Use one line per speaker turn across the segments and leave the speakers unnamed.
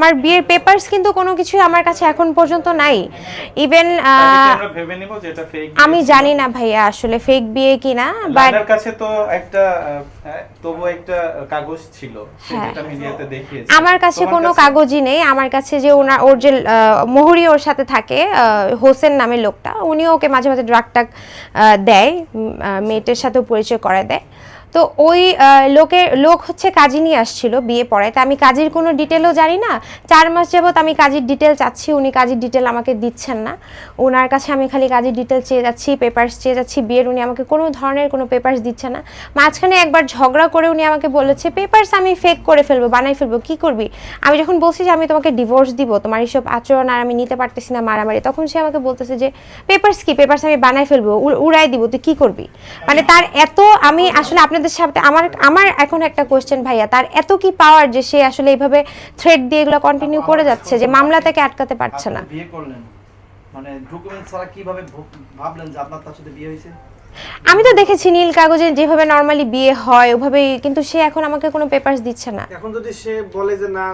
আমার বিয়ের পেপারস কিন্তু কোনো কিছু আমার কাছে এখন পর্যন্ত নাই। ইভেন আমি জানি না ভাইয়া আসলে ফেক বিয়ে কিনা, বাট
আমার কাছে তো একটা একটা কাগজ ছিল সেটা মিডিয়াতে দেখিয়েছে।
আমার কাছে কোনো কাগজই নেই। আমার কাছে যে ওর যে মোহরি ওর সাথে থাকে, হোসেন নামের লোকটা, উনি ওকে মাঝে মাঝে ড্রাগটা দেয়, মেয়েটার সাথেও পরিচয় করায় দেয়। তো ওই লোক হচ্ছে কাজী নিয়ে আসছিল বিয়ে পড়ায়। তা আমি কাজীর কোনো ডিটেলও জানি না। 4 মাস যাবত আমি কাজীর ডিটেল চাচ্ছি, উনি কাজীর ডিটেল আমাকে দিচ্ছেন না। ওনার কাছে আমি খালি কাজীর ডিটেল চেয়ে যাচ্ছি, পেপারস চেয়ে যাচ্ছি বিয়ের, উনি আমাকে কোনো ধরনের কোনো পেপারস দিচ্ছে না। মাঝখানে একবার ঝগড়া করে উনি আমাকে বলেছে পেপারস আমি ফেক করে ফেলবো, বানাই ফেলবো, কি করবি? আমি যখন বলছি যে আমি তোমাকে ডিভোর্স দিব, তোমার এইসব আচরণ আর আমি নিতে পারতেছি না, মারামারি, তখন সে আমাকে বলতেছে যে পেপারস কি, পেপারস আমি বানাই ফেলবো, উড়াই দিব, তুই কি করবি? মানে তার এত, আমি আসলে আপনাদের সাথে আমার এখন একটা কোশ্চেন ভাইয়া, তার এত কি পাওয়ার যে সে আসলে এইভাবে থ্রেট দিয়ে এগুলো কন্টিনিউ করে যাচ্ছে, যে মামলা থেকে আটকাতে পারছে না।
বিয়ে করলেন মানে ডকুমেন্ট ছাড়া কিভাবে ভাবলেন যে আপনার তার সাথে বিয়ে হয়েছে?
আমি তো দেখেছি নীল কাগজে যেভাবে নরমালি বিয়ে হয় ওভাবেই, কিন্তু সে এখন আমাকে কোনো পেপারস দিচ্ছে না।
এখন যদি সে বলে যে না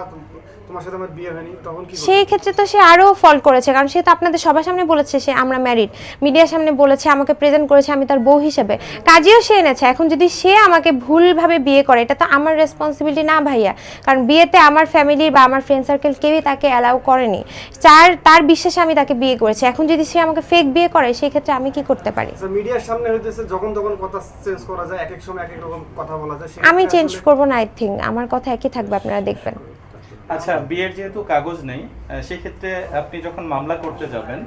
তোমার সাথে আমার বিয়ে হয়নি, তখন কি?
সেই ক্ষেত্রে তো সে আরো ফল্ট করেছে, কারণ সে তো আপনাদের সবার সামনে বলেছে সে আমরা ম্যারিড, মিডিয়ার সামনে বলেছে, আমাকে প্রেজেন্ট করেছে আমি তার বউ হিসেবে, কাজেও সে এনেছে। এখন যদি সে আমাকে ভুলভাবে বিয়ে করে, এটা তো আমার রেসপন্সিবিলিটি না ভাইয়া, কারণ বিয়েতে আমার ফ্যামিলি বা আমার ফ্রেন্ড সার্কেল কেউই তাকে অ্যালাউ করেনি। তার বিশ্বাসে আমি তাকে বিয়ে করেছি। এখন যদি সে আমাকে ফেক বিয়ে করে, সেই ক্ষেত্রে আমি কি করতে পারি?
মিডিয়ার সামনে হইতেছে যখন তখন কথা চেঞ্জ করা যায়, এক এক সময় এক এক রকম কথা বলা যায়।
আমি চেঞ্জ করব না, আই থিঙ্ক আমার কথা একই থাকবে, আপনারা দেখবেন।
আচ্ছা, বিয়ের যেহেতু কাগজ নেই, সেক্ষেত্রে আপনি যখন মামলা করতে যাবেন,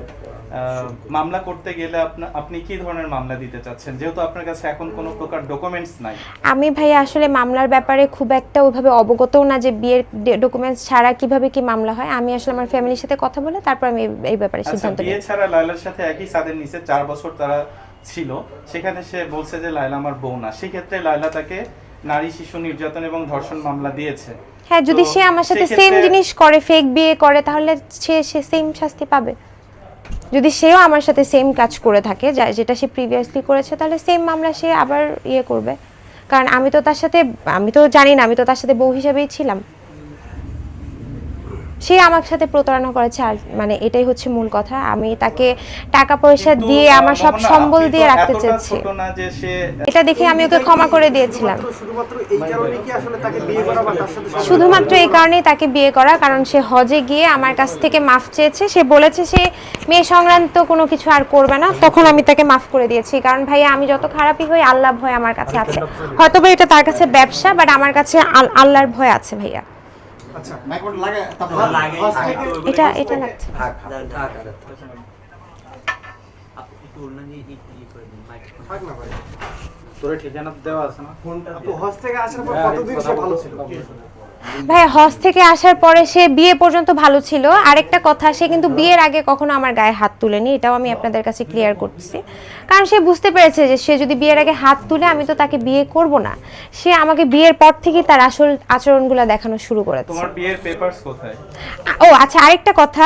মামলা করতে গেলে আপনি কি ধরনের মামলা দিতে চাচ্ছেন, যেহেতু আপনার কাছে এখন কোনো প্রকার ডকুমেন্টস নাই?
আমি ভাইয়া আসলে মামলার ব্যাপারে খুব একটা ওইভাবে অবগতও না, যে বিয়ের ডকুমেন্টস ছাড়া কিভাবে কি মামলা হয়। আমি আসলে আমার ফ্যামিলির সাথে কথা বলে তারপর আমি এই ব্যাপারে সিদ্ধান্ত নিই।
বিয়ে ছাড়া লায়লার সাথে একই ছাদের নিচে 4 বছর তারা ছিল, সেখানে সে বলছে যে লায়লা আমার বউ না, সেক্ষেত্রে লায়লা তাকে নারী শিশু নির্যাতন এবং ধর্ষণ মামলা দিয়েছে।
হ্যাঁ, যদি সে আমার সাথে সেম জিনিস করে, ফেক বিয়ে করে, তাহলে সে সেম শাস্তি পাবে। যদি সেও আমার সাথে সেম কাজ করে থাকে যেটা সে প্রিভিয়াসলি করেছে, তাহলে সেম মামলা সে আবার করবে। কারণ আমি তো জানি না, আমি তো তার সাথে বউ হিসেবেই ছিলাম। সে আমার সাথে প্রতারণা করেছে, আর মানে এটাই হচ্ছে মূল কথা। আমি তাকে টাকা পয়সা দিয়ে আমার সব সম্বল দিয়ে রাখতে চেয়েছি, এটা দেখে আমি ওকে ক্ষমা করে দিয়েছিলাম। শুধুমাত্র এই কারণেই তাকে বিয়ে করা, কারণ সে হজে গিয়ে আমার কাছ থেকে মাফ চেয়েছে। সে বলেছে সে মেয়ে সংক্রান্ত কোনো কিছু আর করবে না, তখন আমি তাকে মাফ করে দিয়েছি। কারণ ভাইয়া আমি যত খারাপই হই, আল্লাহ ভয় আমার কাছে আছে। হয়তো বা এটা তার কাছে ব্যবসা, বাট আমার কাছে আল্লাহর ভয় আছে ভাইয়া।
আচ্ছা,
এটা লাগছে।
তোর ঠিকানা দেওয়া আছে না?
হজ থেকে আসার পর কতদিন সে ভালো ছিল?
ভাই হজ থেকে আসার পরে সে বিয়ে পর্যন্ত ভালো ছিল। আরেকটা কথা, সে কিন্তু বিয়ের আগে কখনো আমার গায়ে হাত তুলেনি, এটাও আমি আপনাদের কাছে ক্লিয়ার করতেছি। কারণ সে বুঝতে পেরেছে যে সে যদি বিয়ের আগে হাত তুলে, আমি তো তাকে বিয়ে করব না। সে আমাকে বিয়ের পর থেকেই তার আসল আচরণগুলো দেখানো শুরু করেছে।
তোমার বিয়ের পেপারস কোথায়?
ও আচ্ছা, আরেকটা কথা,